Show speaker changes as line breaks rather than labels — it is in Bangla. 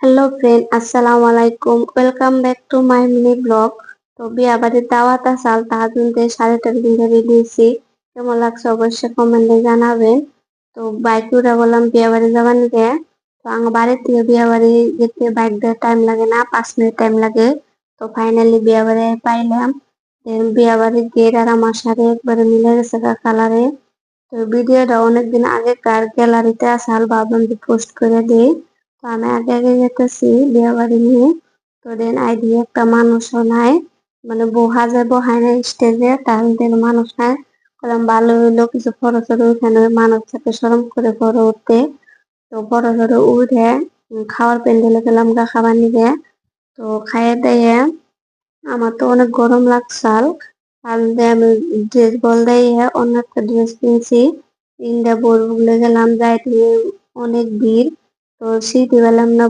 হ্যালো ফ্রেন্ড, আসসালামু আলাইকুম। Welcome back to my mini blog. তো বিয়া বাড়ির দাওয়াত আসাল তাহার জন্য 3:30 দিন ধরে দিয়েছি। কেমন লাগছে অবশ্যই কমেন্টে জানাবেন। তো বাইক উঠে বললাম বিয়া বাড়ি যাবার নিকে। তো আমার বাড়ির থেকে বিয়া বাড়ি যেতে বাইক দিয়ে টাইম লাগে না, 5 মিনিট টাইম লাগে। তো ফাইনালি বিয়া বাড়ি পাইলাম। বিয়া বাড়ির গেট আর আমার সাথে একবারে মিলে গেছে কালারে। তো ভিডিওটা অনেকদিন আগেকার গ্যালারিতে আসাল, ভাবলাম যে পোস্ট করে দিই। তো আমি আগে আগে যেতেছি বিয়ে বাড়ি নিয়ে। তো দেন আইডি একটা মানুষও নাই, মানে বহা যায় বহায় না স্টেজে, তাহলে মানুষ নাই। বললাম ভালো হইলো কিছু ফটো টটো উঠানো, মানুষ থাকে সরম করে ফটো উঠতে। তো ফটো টটো উঠে খাওয়ার প্যান্ডেলে গেলাম গা খাবার নিয়ে। তো খাইয়ে দিয়ে আমার তো অনেক গরম লাগছাল। আর দিয়ে আমি ড্রেস বলতে অন্য একটা ড্রেস কিনছি। ইন্ডিয়া বোর্ড বলে গেলাম, যাই দিয়ে অনেক ভিড়। তো সিটি পেলাম না।